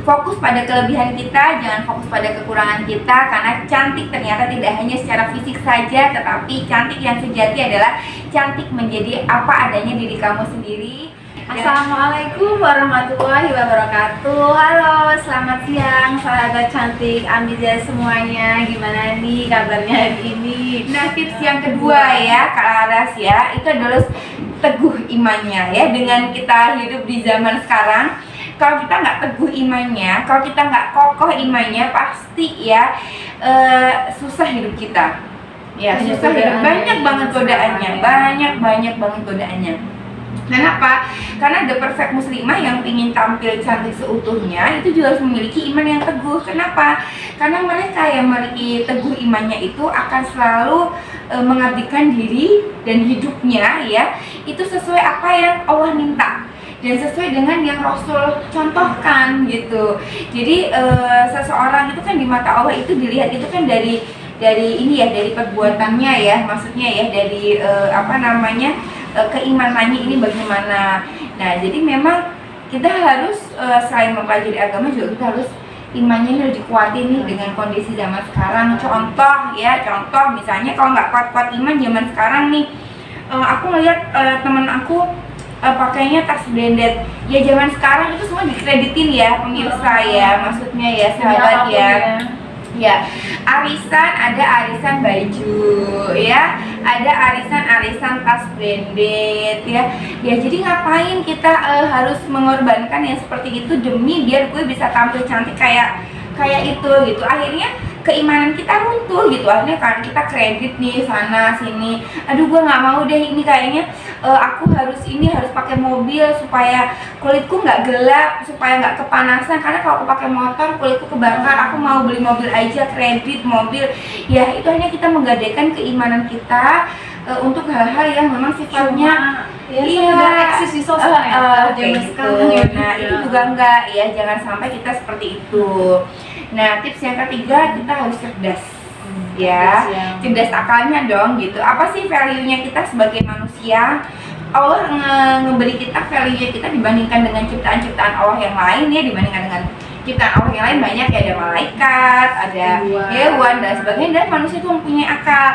fokus pada kelebihan kita, jangan fokus pada kekurangan kita, karena cantik ternyata tidak hanya secara fisik saja, tetapi cantik yang sejati adalah cantik menjadi apa adanya diri kamu sendiri. Assalamualaikum warahmatullahi wabarakatuh. Halo, selamat siang sahabat cantik Amiza semuanya. Gimana nih kabarnya hari ini? Nah, tips yang kedua ya Kak Laras ya, itu adalah teguh imannya ya. Dengan kita hidup di zaman sekarang, kalau kita nggak teguh imannya, kalau kita nggak kokoh imannya, pasti ya susah hidup kita. Ya, susah hidup. Banyak banget godaannya, banyak banget godaannya. Kenapa? Karena the perfect muslimah yang ingin tampil cantik seutuhnya itu juga harus memiliki iman yang teguh. Kenapa? Karena mereka yang memiliki teguh imannya itu akan selalu mengabdikan diri dan hidupnya ya itu sesuai apa yang Allah minta dan sesuai dengan yang Rasul contohkan gitu. Jadi seseorang itu kan di mata Allah itu dilihat itu kan dari ini ya, dari perbuatannya ya, maksudnya ya dari keimanannya ini bagaimana. Nah, jadi memang kita harus selain mempelajari agama juga kita harus imannya ini harus dikuatin nih dengan kondisi zaman sekarang. Contoh misalnya kalau nggak kuat iman zaman sekarang nih, aku ngeliat temen aku pakainya tas branded. Ya zaman sekarang itu semua dikreditin ya pemirsa ya, maksudnya ya sahabat ya. Ya, ada arisan baju ya, ada arisan tas branded ya. Ya jadi ngapain kita harus mengorbankan yang seperti itu demi biar gue bisa tampil cantik kayak itu gitu. Akhirnya keimanan kita runtuh gitu. Akhirnya kan kita kredit nih sana sini. Aduh gue nggak mau deh, ini kayaknya aku harus pakai mobil supaya kulitku nggak gelap, supaya nggak kepanasan, karena kalau aku pakai motor kulitku kebakar. Aku mau beli mobil aja, kredit mobil. Ya itu hanya kita menggadaikan keimanan kita untuk hal-hal yang memang sifatnya eksis di sosmed zaman sekarang ya. Nah itu juga enggak ya, jangan sampai kita seperti itu. Nah, tips yang ketiga, kita harus cerdas. Cerdas akalnya dong gitu. Apa sih value-nya kita sebagai manusia? Allah ngeberi kita value-nya kita dibandingkan dengan ciptaan-ciptaan Allah yang lain ya, dibandingkan dengan ciptaan Allah yang lain banyak ya, ada malaikat, ada hewan dan sebagainya, dan manusia itu mempunyai akal.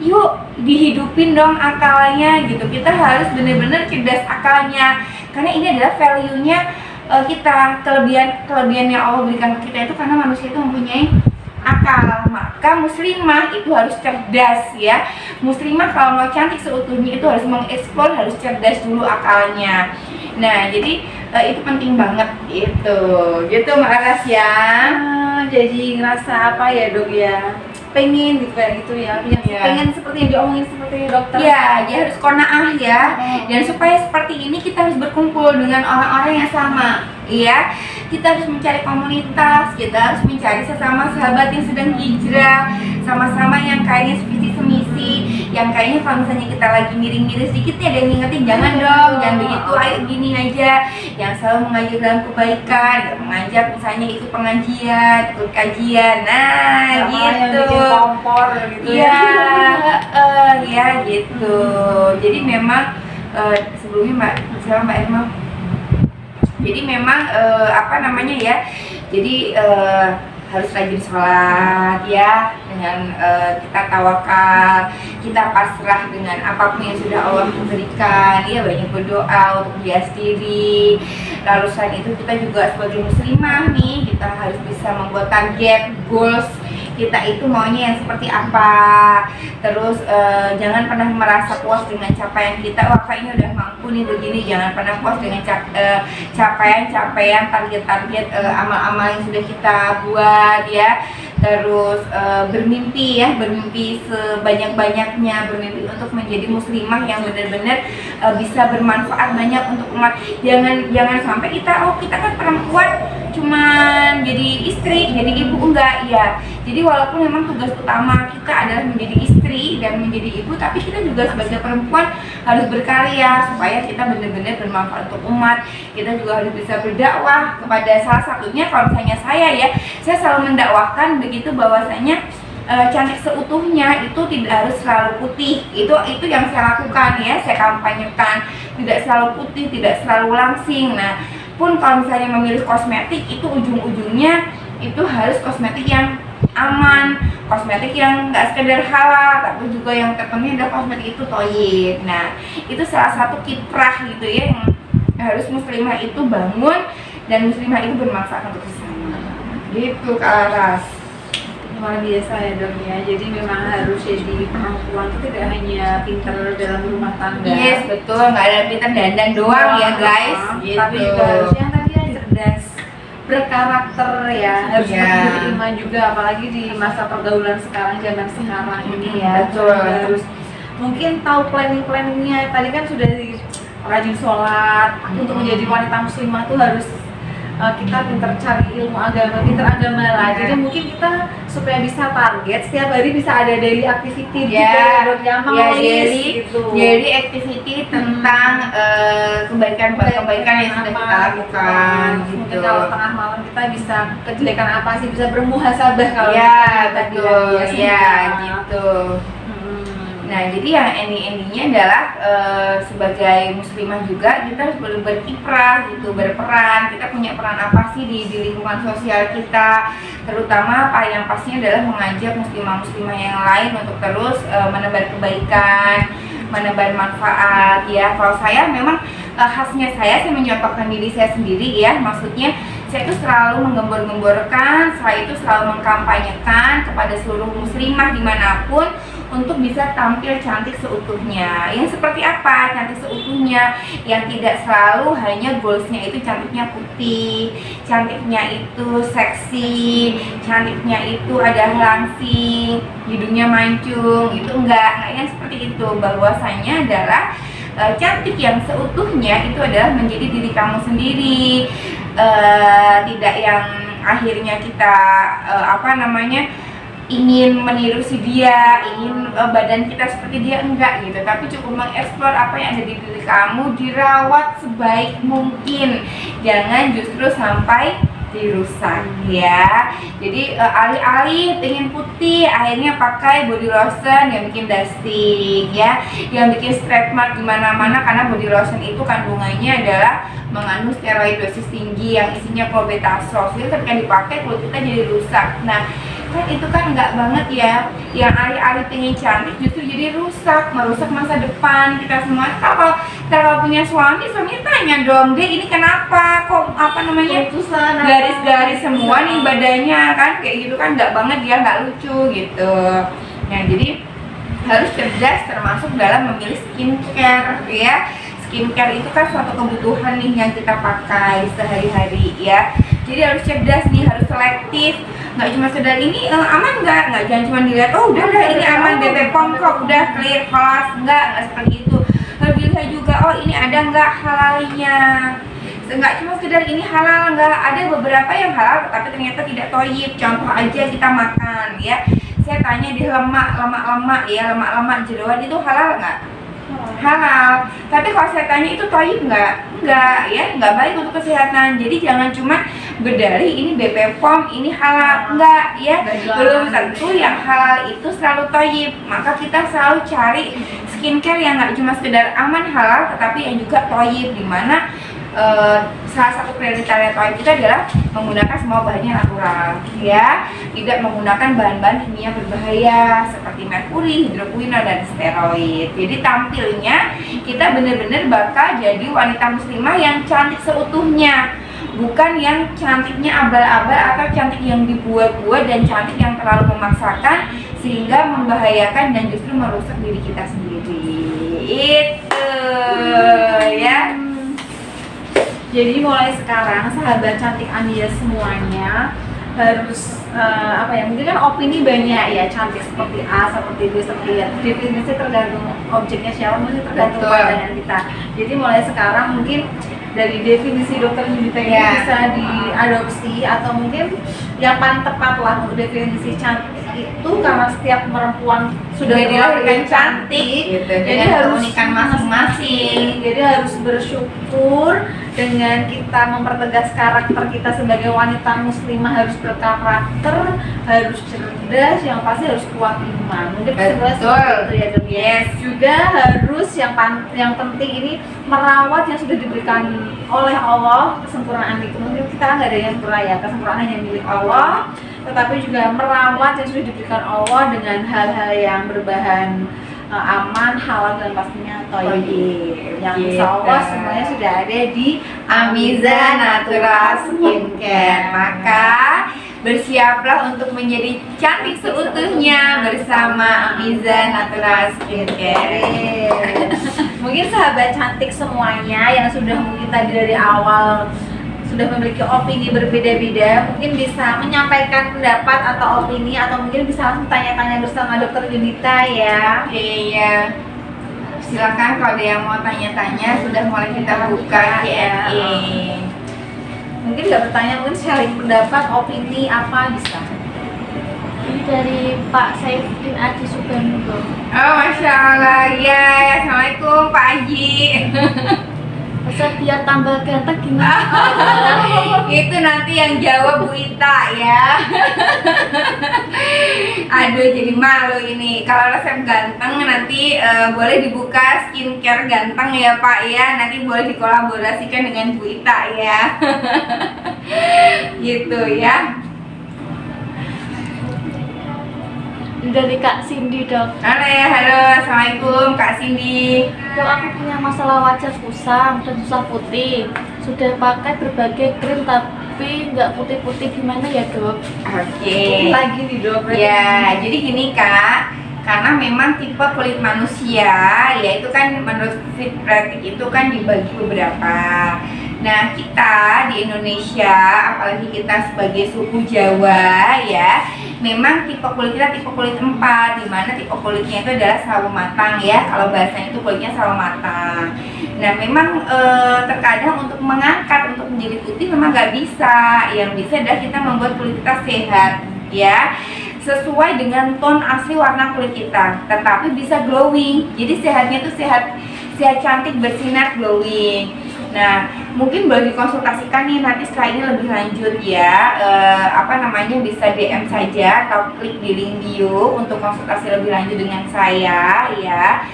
Yuk dihidupin dong akalnya gitu. Kita harus benar-benar cerdas akalnya, karena ini adalah value-nya kita, kelebihan yang Allah berikan ke kita itu karena manusia itu mempunyai akal. Maka muslimah itu harus cerdas ya. Muslimah kalau mau cantik seutuhnya itu harus mengeksplor, harus cerdas dulu akalnya. Nah jadi itu penting banget gitu Mbak Aras ya. Jadi ngerasa apa ya dok ya, pengen gitu kayak gitu ya, pengen seperti yang diomongin seperti dokter ya, dia harus qanaah ya. Dan supaya seperti ini kita harus berkumpul dengan orang-orang yang sama ya. Kita harus mencari komunitas, kita harus mencari sesama sahabat yang sedang hijrah, sama-sama yang kayaknya sevisi semisi, yang kayaknya kalau misalnya kita lagi miring-miring sedikit nih ada yang ngingetin, jangan dong, jangan begitu, ayo gini aja, yang selalu mengajak dalam kebaikan, mengajak misalnya ikut pengajian, ikut kajian, nah gitu kompor gitu ya gitu. Jadi memang sebelumnya Mbak Irma, jadi memang jadi harus rajin sholat ya, dengan kita tawakal, kita pasrah dengan apapun yang sudah Allah berikan ya, banyak berdoa untuk hias diri. Lalu selain itu kita juga sebagai muslimah nih, kita harus bisa membuat target, goals kita itu maunya yang seperti apa. Terus jangan pernah merasa puas dengan capaian kita, wah kayaknya udah mampu nih begini. Jangan pernah puas dengan capaian target-target amal-amal yang sudah kita buat ya. Terus bermimpi sebanyak-banyaknya, bermimpi untuk menjadi muslimah yang benar-benar bisa bermanfaat banyak untuk umat. Jangan sampai kita kan perempuan cuman jadi istri, jadi ibu, enggak ya. Jadi walaupun memang tugas utama kita adalah menjadi istri dan menjadi ibu, tapi kita juga sebagai perempuan harus berkarya supaya kita benar-benar bermanfaat untuk umat. Kita juga harus bisa berdakwah kepada, salah satunya kalau misalnya saya selalu mendakwahkan begitu bahwasanya cantik seutuhnya itu tidak harus selalu putih. Itu yang saya lakukan ya, saya kampanyekan, tidak selalu putih, tidak selalu langsing. Nah, pun kalau misalnya memilih kosmetik itu ujung-ujungnya itu harus kosmetik yang aman, kosmetik yang nggak sekedar halal, tapi juga yang terpenting adalah kosmetik itu thayyib. Nah, itu salah satu kiprah gitu ya yang harus muslimah itu bangun dan muslimah itu bermanfaat untuk sesama. Gitu Kak Laras. Luar biasa ya dong ya. Jadi memang harus jadi perempuan itu tidak hanya pinter dalam rumah tangga. Yes, betul. Nggak ada pintar dandan doang ya guys. Gitu. Tapi juga harus yang tadi ya, cerdas, berkarakter ya, harus Iya. beriman juga, apalagi di masa pergaulan sekarang, zaman sekarang ini ya. Betul. Juga harus mungkin tahu planningnya. Tadi kan sudah rajin sholat. Untuk menjadi wanita muslimah tuh harus kita pinter cari ilmu agama, pinter agama lah. Iya. Jadi mungkin kita supaya bisa target setiap hari bisa ada daily activity Ya, juga buat yang ya, menulis gitu. jadi activity tentang kebaikan yang sudah kita lakukan Mungkin gitu. kalau tengah malam kita bisa kejelekan apa sih, bisa bermuhasabah kalau Ya, kita betul. biasa. Ya, gitu. Nah, jadi yang ending-endingnya adalah sebagai muslimah juga kita harus berkiprah gitu, berperan. Kita punya peran apa sih di lingkungan sosial kita, terutama yang pastinya adalah mengajak muslimah-muslimah yang lain untuk terus menebar kebaikan, menebar manfaat ya. Kalau saya memang khasnya saya mencontohkan diri saya sendiri ya, maksudnya saya itu selalu menggembor-gemborkan, saya itu selalu mengkampanyekan kepada seluruh muslimah dimanapun untuk bisa tampil cantik seutuhnya. Yang seperti apa cantik seutuhnya? Yang tidak selalu hanya goalsnya itu cantiknya putih, cantiknya itu seksi, cantiknya itu ada langsing, hidungnya mancung, itu enggak yang seperti itu. Bahwasanya adalah cantik yang seutuhnya itu adalah menjadi diri kamu sendiri, tidak yang akhirnya kita ingin meniru si dia, ingin badan kita seperti dia, enggak gitu, tapi cukup mengeksplor apa yang ada di diri kamu, dirawat sebaik mungkin, jangan justru sampai dirusak ya. Jadi alih-alih pengen putih akhirnya pakai body lotion yang bikin dusting ya, yang bikin stretch mark di mana-mana, karena body lotion itu kandungannya adalah mengandung steroid dosis tinggi yang isinya clobetasol, jadi ketika dipakai kulit kita jadi rusak. Nah, kan itu kan enggak banget ya, yang alih-alih pengen cantik justru jadi rusak, merusak masa depan kita semua. Kalau punya suami tanya dong, deh ini kenapa kok garis-garis semua nih badannya, kan kayak gitu kan enggak banget dia, enggak lucu gitu. Nah, jadi harus cerdas termasuk dalam memilih skincare ya. Skincare itu kan suatu kebutuhan nih yang kita pakai sehari-hari ya. Jadi harus cerdas nih, harus selektif. Nggak cuma sekedar ini aman nggak jangan cuma dilihat oh udah ini aman BP POM kok udah clear kelas, nggak seperti itu. Harus dilihat juga oh ini ada nggak halalnya. Nggak cuma sekedar ini halal, nggak, ada beberapa yang halal tapi ternyata tidak thayyib. Contoh aja kita makan ya, saya tanya di lemak jeroan itu halal nggak? Halal. Tapi kalau saya tanya itu thayyib nggak ya, nggak baik untuk kesehatan. Jadi jangan cuma berdalih ini BP POM ini halal, enggak ya, belum tentu yang halal itu selalu thayyib. Maka kita selalu cari skincare yang nggak cuma sekedar aman halal tetapi yang juga thayyib, dimana salah satu kriteria thayyib itu adalah menggunakan semua bahannya natural ya, tidak menggunakan bahan-bahan kimia berbahaya seperti merkuri, hidroquinone dan steroid. Jadi tampilnya kita benar-benar bakal jadi wanita muslimah yang cantik seutuhnya, bukan yang cantiknya abal-abal atau cantik yang dibuat-buat dan cantik yang terlalu memaksakan sehingga membahayakan dan justru merusak diri kita sendiri. Itu ya. Jadi mulai sekarang sahabat cantik Ania semuanya harus mungkin kan opini banyak ya, cantik seperti A, seperti B, seperti Y. Definisi tergantung objeknya siapa, mungkin tergantung pandangan kita. Jadi mulai sekarang mungkin dari definisi dokter Yudita ini bisa diadopsi, atau mungkin yang paling tepat lah untuk definisi cantik itu karena setiap perempuan sudah Sudah dilahirkan cantik, gitu. jadi Dengan harus keunikan masing-masing. jadi harus bersyukur dengan kita mempertegas karakter kita sebagai wanita muslimah, harus berkarakter, harus cerdas, yang pasti harus kuat iman. Mungkin sebenarnya seperti itu ya, Dok. Yes. Juga harus yang penting ini merawat yang sudah diberikan oleh Allah, kesempurnaan itu. Mungkin kita nggak ada yang sempurna ya, kesempurnaan hanya milik Allah, tetapi juga merawat yang sudah diberikan Allah dengan hal-hal yang berbahan aman, halal, dan pastinya thayyib. Yang insya Allah semuanya sudah ada di Amiza Natural Skincare. Maka bersiaplah untuk menjadi cantik seutuhnya bersama Amiza Natural Skincare. Mungkin sahabat cantik semuanya yang sudah mungkin tadi dari awal sudah memiliki opini berbeda-beda, mungkin bisa menyampaikan pendapat atau opini, atau mungkin bisa langsung tanya-tanya bersama Dokter Yunita ya. Oke ya, silakan kalau ada yang mau tanya-tanya, sudah mulai kita buka Q&A. Mungkin nggak bertanya, mungkin sharing pendapat, opini apa bisa. Ini dari Pak Saifuddin Aji Subhanuddo. Oh, Masya Allah, ya, Assalamualaikum Pak Haji. Masa biar tambah ganteng gimana? Itu nanti yang jawab Bu Ita ya. Aduh, jadi malu ini. Kalau resep ganteng nanti boleh dibuka skincare ganteng ya Pak ya. Nanti boleh dikolaborasikan dengan Bu Ita ya. Gitu ya. Dari Kak Cindy, Dok. Halo ya, halo, Assalamualaikum Kak Cindy. Dok, aku punya masalah wajah kusam dan susah putih. Sudah pakai berbagai krim tapi nggak putih-putih, gimana ya, Dok? Oke. Lagi nih, Dok. Ya, jadi gini Kak, karena memang tipe kulit manusia, yaitu kan menurut Fit Praktik itu kan dibagi beberapa. Nah, kita di Indonesia, apalagi kita sebagai suku Jawa ya, memang tipe kulit kita tipe kulit 4, di mana tipe kulitnya itu adalah sawo matang ya. Kalau bahasanya itu kulitnya sawo matang. Nah, memang terkadang untuk mengangkat untuk menjadi putih memang nggak bisa. Yang bisa adalah kita membuat kulit kita sehat ya, sesuai dengan ton asli warna kulit kita, tetapi bisa glowing. Jadi sehatnya itu sehat cantik, bersinar, glowing. Nah, mungkin boleh dikonsultasikan nih nanti setelah ini lebih lanjut ya. Bisa DM saja atau klik di link bio untuk konsultasi lebih lanjut dengan saya ya.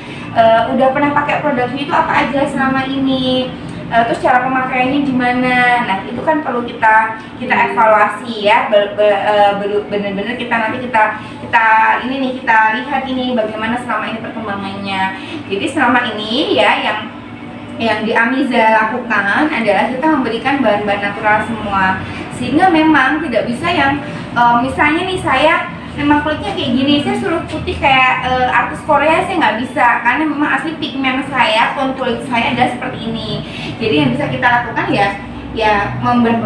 Udah pernah pakai produknya itu apa aja selama ini? Terus cara pemakaiannya gimana? Nah, itu kan perlu kita evaluasi ya. Bener-bener kita lihat ini bagaimana selama ini perkembangannya. Jadi selama ini ya yang di Amiza lakukan adalah kita memberikan bahan-bahan natural semua, sehingga memang tidak bisa yang misalnya nih saya memang kulitnya kayak gini, saya suruh putih kayak artis Korea, saya nggak bisa, karena memang asli pigmen saya, tone kulit saya adalah seperti ini. Jadi yang bisa kita lakukan ya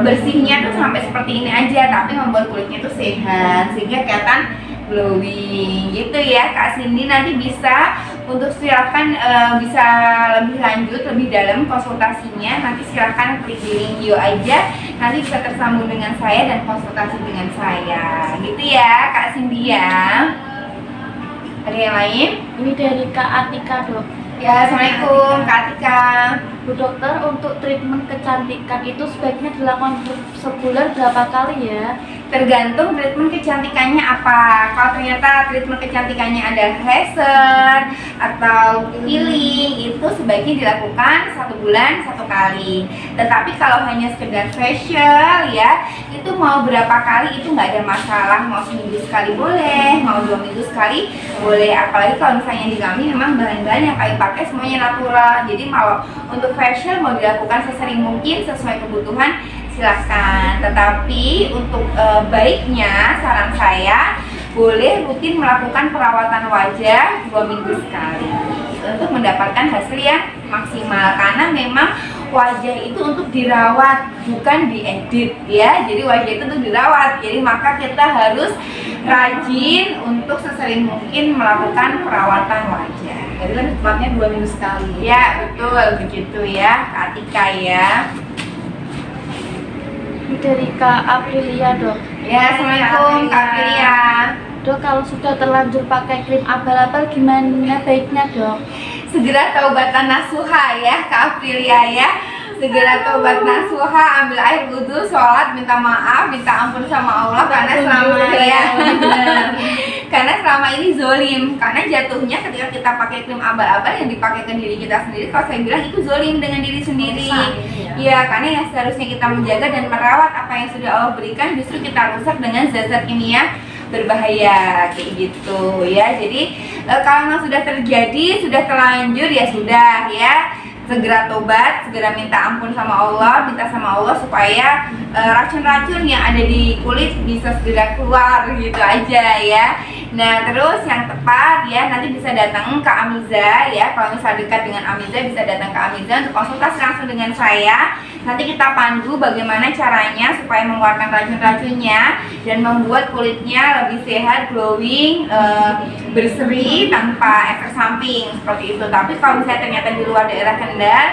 bersihnya tuh sampai seperti ini aja, tapi membuat kulitnya tuh sehat sehingga kelihatan glowing gitu ya Kak Cindy. Nanti bisa untuk silakan bisa lebih lanjut, lebih dalam konsultasinya, nanti silakan klik di link bio aja, nanti bisa tersambung dengan saya dan konsultasi dengan saya gitu ya Kak Cindy ya. Ada yang lain? Ini dari Kak Atika, Dok. Ya, Assalamualaikum Kak Atika. Bu Dokter, untuk treatment kecantikan itu sebaiknya dilakukan sebulan berapa kali ya? Tergantung treatment kecantikannya apa. Kalau ternyata treatment kecantikannya ada laser atau peeling, itu sebaiknya dilakukan 1 bulan 1 kali. Tetapi kalau hanya sekedar facial ya, itu mau berapa kali itu nggak ada masalah. Mau seminggu sekali boleh, mau 2 minggu sekali boleh. Apalagi kalau misalnya di kami memang bahan-bahan yang kami pakai semuanya natural. Jadi mau untuk facial mau dilakukan sesering mungkin sesuai kebutuhan, silahkan. Tetapi untuk baiknya saran saya boleh rutin melakukan perawatan wajah 2 minggu sekali untuk mendapatkan hasil yang maksimal, karena memang wajah itu untuk dirawat bukan diedit ya. Jadi wajah itu untuk dirawat, jadi maka kita harus rajin untuk sesering mungkin melakukan perawatan wajah. Jadi kan tepatnya 2 minggu sekali. Ya betul begitu ya Kak Atika ya. Ini dari Kak Aprilia, Dok. Ya, Assalamualaikum Kak Filia. Dok, kalau sudah terlanjur pakai krim abal-abal gimana baiknya, Dok? Segera taubatan nasuha ya Kak Aprilia ya. Segera taubat nasuha, ambil air wudhu, sholat, minta maaf, minta ampun sama Allah karena selama karena selama ini zolim. Karena jatuhnya ketika kita pakai krim abal-abal yang dipakai ke diri kita sendiri, kalau saya bilang itu zolim dengan diri sendiri. Ya, karena yang seharusnya kita menjaga dan merawat apa yang sudah Allah berikan, justru kita rusak dengan zat-zat kimia berbahaya kayak gitu ya. Jadi kalau memang sudah terjadi, sudah terlanjur ya sudah ya, segera tobat, segera minta ampun sama Allah, minta sama Allah supaya racun-racun yang ada di kulit bisa segera keluar gitu aja ya. Nah terus yang tepat ya, nanti bisa datang ke Amiza ya. Kalau misal dekat dengan Amiza, bisa datang ke Amiza untuk konsultasi langsung dengan saya. Nanti kita pandu bagaimana caranya supaya mengeluarkan racun-racunnya dan membuat kulitnya lebih sehat, glowing, berseri tanpa efek samping seperti itu. Tapi kalau misalnya ternyata di luar daerah Kendal,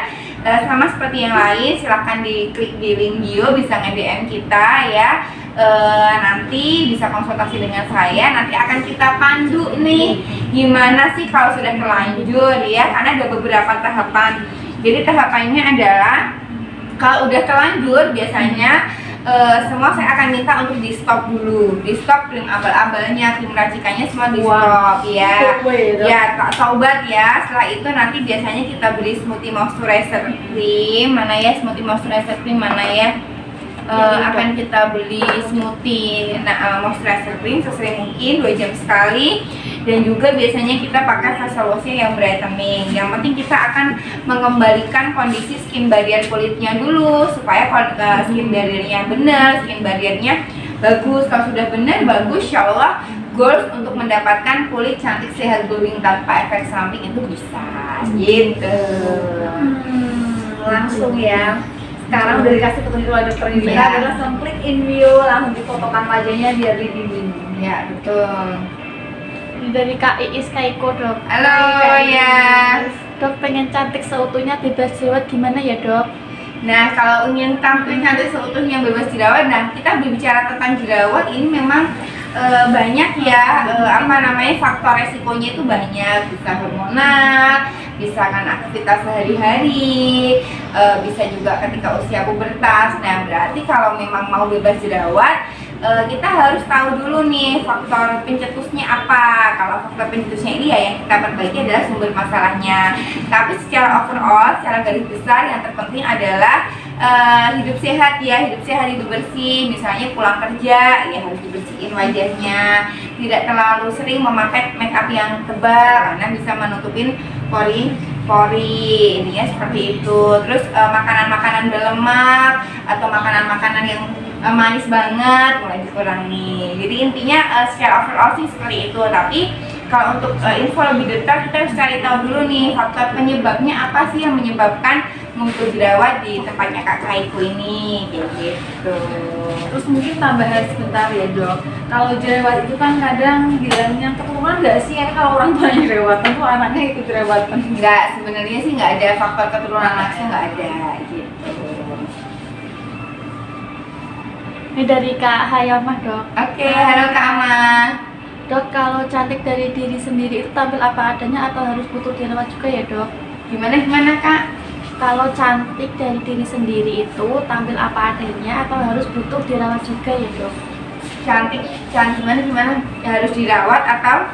sama seperti yang lain, silahkan diklik di link bio, bisa nge-DM kita ya. Nanti bisa konsultasi dengan saya, nanti akan kita pandu nih gimana sih kalau sudah terlanjur ya, karena ada beberapa tahapan. Jadi tahapannya adalah kalau udah terlanjur biasanya semua saya akan minta untuk di stop dulu, di stop krim abal-abalnya, krim racikannya semua di stop ya. Ya taubat ya. Setelah itu nanti biasanya kita beli smoothie moisturizer cream, mana ya smoothie moisturizer cream mana ya. Akan kita beli smoothie moisturizer cream sesering mungkin 2 jam sekali, dan juga biasanya kita pakai facial washnya yang brightening. Yang penting kita akan mengembalikan kondisi skin barrier kulitnya dulu supaya skin barriernya benar, skin barriernya bagus. Kalau sudah benar bagus, insya Allah goals untuk mendapatkan kulit cantik, sehat, glowing tanpa efek samping itu bisa gitu. Langsung ya. Sekarang udah dikasih petunjuk oleh dokter ini, Ya. kita langsung klik in view, langsung difotokan wajahnya biar dibimbing. Ya betul. Ini dari Kak Iis Kaiko, Dok. Halo ya. Dok, pengen cantik seutuhnya bebas jerawat gimana ya, Dok? Nah kalau ingin tampil cantik seutuhnya bebas jerawat, nah kita berbicara tentang jerawat ini memang banyak ya, faktor resikonya itu banyak, bisa hormonal, bisa kan aktivitas sehari-hari, bisa juga ketika usia pubertas. Nah berarti kalau memang mau bebas jerawat, kita harus tahu dulu nih faktor pencetusnya apa. Kalau faktor pencetusnya ini ya yang kita perbaiki adalah sumber masalahnya. Tapi secara overall, secara garis besar yang terpenting adalah hidup sehat ya, hidup sehat, hidup bersih. Misalnya pulang kerja ya harus dibersihin wajahnya, tidak terlalu sering memakai make up yang tebal karena bisa menutupin pori-pori ini ya, seperti itu. Terus makanan-makanan berlemak atau makanan-makanan yang manis banget mulai dikurangi. Jadi intinya secara overall sih seperti itu. Tapi kalau untuk info lebih detail kita harus cari tahu dulu nih faktor penyebabnya apa sih yang menyebabkan muncul jerawat di tempatnya Kak Kaiko ini kayak gitu. Terus mungkin tambahan sebentar ya, Dok. Kalau jerawat itu kan kadang bilangnya keturunan nggak sih? Kan kalau orang tuanya jerawatan tuh anaknya ikut jerawatan. Enggak, sebenarnya sih nggak ada faktor keturunan langsung, nggak ada gitu. Ini dari Kak Hayamah, Dok. Oke, halo Kak Ama. Dok, kalau cantik dari diri sendiri itu tampil apa adanya atau harus butuh dirawat juga ya, Dok? Gimana Kak? Kalau cantik dari diri sendiri itu tampil apa adanya atau harus butuh dirawat juga ya, Dok? Cantik gimana? Harus dirawat atau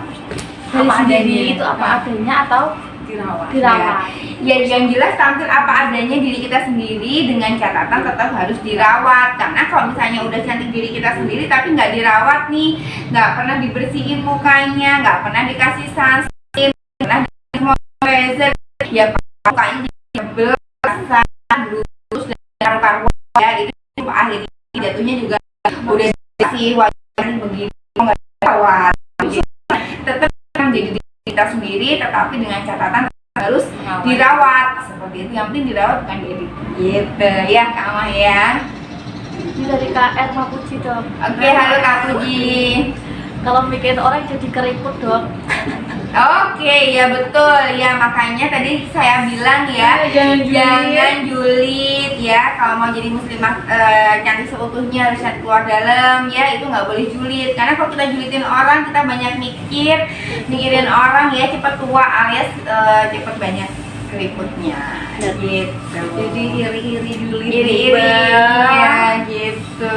Dari apa sendiri adanya? itu apa adanya atau Dirawat. dirawat? Ya, yang jelas tampil apa adanya diri kita sendiri dengan catatan tetap harus dirawat. Karena kalau misalnya udah cantik diri kita sendiri tapi nggak dirawat nih, nggak pernah dibersihin mukanya, nggak pernah dikasih sunscreen, nggak pernah dikasih moisturizer, ya mukanya basah, lurus dan karu-karuan ya, itu akhirnya jatuhnya juga udah dikasih wajah begini nggak dirawat. Tetap jadi diri kita sendiri, tetapi dengan catatan harus dirawat seperti itu. Yang penting dirawat bukan diedit gitu ya Kak Amah ya. Ini dari Kak Erma Puji, Dok. Oke, halo Kak Puji. Kalau bikin orang jadi keriput, Dok. Oke, ya betul ya, makanya tadi saya bilang ya, jangan julid ya. Kalau mau jadi muslimah cantik seutuhnya harus cantik keluar dalam ya, itu nggak boleh julid. Karena kalau kita julidin orang, kita banyak mikirin orang ya, cepat tua alias cepat banyak keriputnya gitu. Jadi iri-iri julid, Iri-iri ya gitu.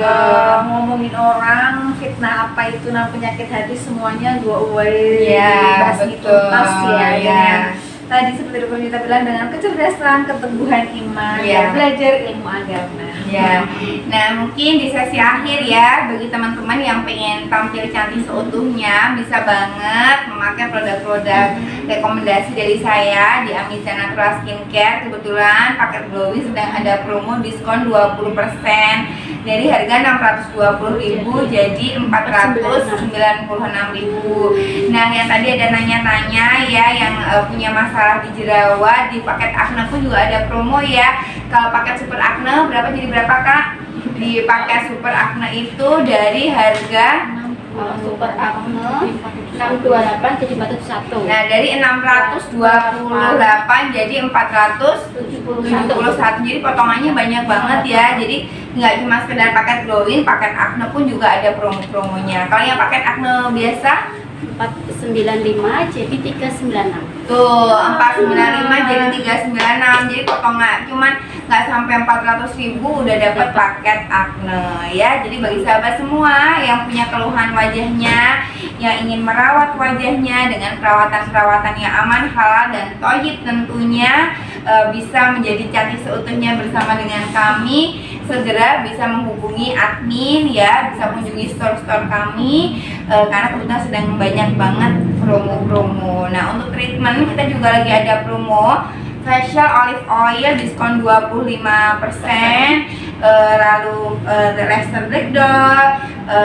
Ngomongin orang, fitnah apa itu, nah penyakit hati semuanya gua away, Ya, basmi betul, tuntas ya. ya. Dengan tadi seperti dokter kita bilang, dengan kecerdasan, keteguhan iman, Ya. dan belajar ilmu agama. Ya, nah mungkin di sesi akhir ya, bagi teman-teman yang pengen tampil cantik seutuhnya, bisa banget memakai produk-produk rekomendasi dari saya di Amiza Natural Skincare. Kebetulan paket glowing sedang ada promo diskon 20% dari harga 620.000 jadi 496.000. Nah, yang tadi ada nanya-nanya ya, yang punya masalah di jerawat, di paket acne pun juga ada promo ya. Kalau paket super acne berapa jadi berapa Kak? Di paket super acne itu dari harga Super Acne 628 jadi 401. nah dari 628 jadi 471. Jadi potongannya banyak banget ya. Jadi nggak cuma sekedar paket glowing, paket acne pun juga ada promo-promonya. Kalau yang paket acne biasa 495 jadi 396. tuh 495 jadi 396. Jadi potongan cuman nggak sampai 400.000 udah dapat paket acne ya. Jadi bagi sahabat semua yang punya keluhan wajahnya, yang ingin merawat wajahnya dengan perawatan-perawatan yang aman, halal dan thayyib tentunya, bisa menjadi cantik seutuhnya bersama dengan kami, segera bisa menghubungi admin ya, bisa mengunjungi store-store kami karena kebetulan sedang banyak banget promo-promo. Nah, untuk treatment kita juga lagi ada promo facial olive oil diskon 25%, lalu laser breakdown,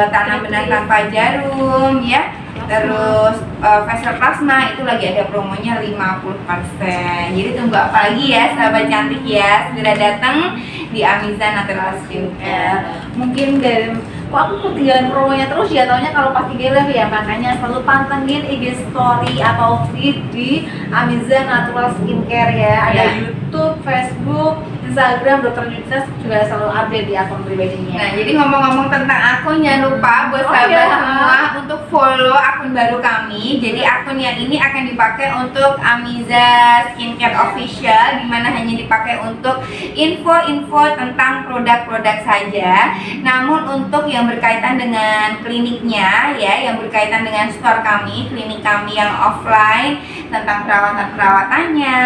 tanam benang tanpa jarum ya. Terus facial plasma itu lagi ada promonya 50%. Jadi tunggu apa lagi ya sahabat cantik ya, segera datang di Amiza Natural Skincare. Mungkin dari kok aku ketinggalan promonya terus ya, taunya kalau pas IG Live ya, makanya selalu pantengin IG story atau feed di Amiza Natural Skincare ya. Ada Ya. YouTube, Facebook, Instagram, Dokter Nutritas juga selalu update di akun pribadinya. Nah, jadi ngomong-ngomong tentang akun, jangan lupa buat Oh, sahabat iya. semua untuk follow akun baru kami. Jadi akun yang ini akan dipakai untuk Amiza Skincare Official, dimana hanya dipakai untuk info-info tentang produk-produk saja. Namun untuk yang berkaitan dengan kliniknya ya, yang berkaitan dengan store kami, klinik kami yang offline, tentang perawatan-perawatannya,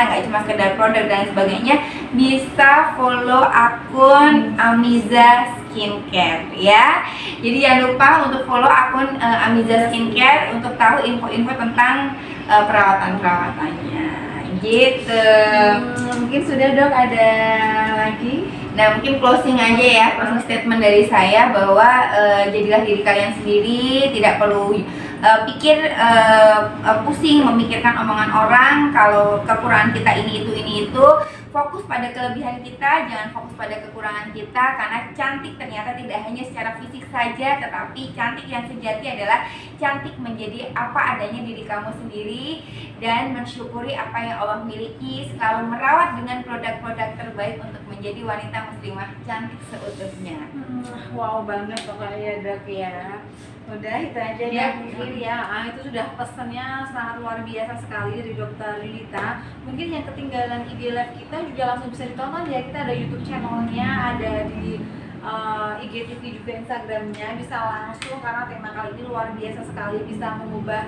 nggak cuma sekedar produk dan sebagainya, bisa follow akun Amiza Skincare ya. Jadi jangan lupa untuk follow akun Amiza Skincare untuk tahu info-info tentang perawatan-perawatannya gitu. Mungkin sudah Dok, ada lagi? Nah, mungkin closing aja ya, closing statement dari saya bahwa jadilah diri kalian sendiri, tidak perlu pikir pusing memikirkan omongan orang. Kalau kekurangan kita ini itu, fokus pada kelebihan kita, jangan fokus pada kekurangan kita, karena cantik ternyata tidak hanya secara fisik saja, tetapi cantik yang sejati adalah cantik menjadi apa adanya diri kamu sendiri dan mensyukuri apa yang Allah miliki, selalu merawat dengan produk-produk terbaik untuk menjadi wanita muslimah cantik seutuhnya. Wow banget pokoknya Dok ya. Udah itu aja Ya. Dok, mungkin ya. Itu sudah pesannya sangat luar biasa sekali dari Dokter Lilita. Mungkin yang ketinggalan IG live kita juga langsung bisa ditonton ya. Kita ada YouTube channelnya, ada di IGTV juga, Instagramnya, bisa langsung karena tema kali ini luar biasa sekali, bisa mengubah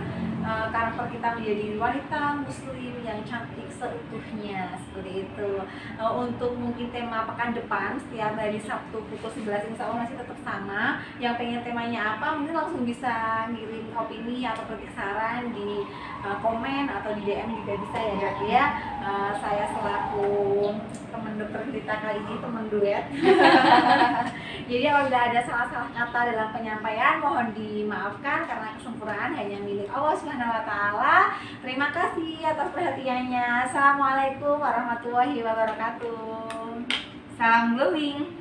karakter kita menjadi wanita muslim yang cantik seutuhnya seperti itu. Untuk mungkin tema pekan depan setiap hari Sabtu pukul 11 insya Allah masih tetap sama. Yang pengen temanya apa mungkin langsung bisa ngirim opini atau kritik saran di komen atau di DM juga bisa ya Dok ya. Saya selaku teman Dokter Lilita kali ini, teman duet. Jadi apabila ada salah-salah kata dalam penyampaian mohon dimaafkan karena kesempurnaan hanya milik Allah Subhanahu wa taala. Terima kasih atas perhatiannya. Assalamualaikum warahmatullahi wabarakatuh. Salam glowing.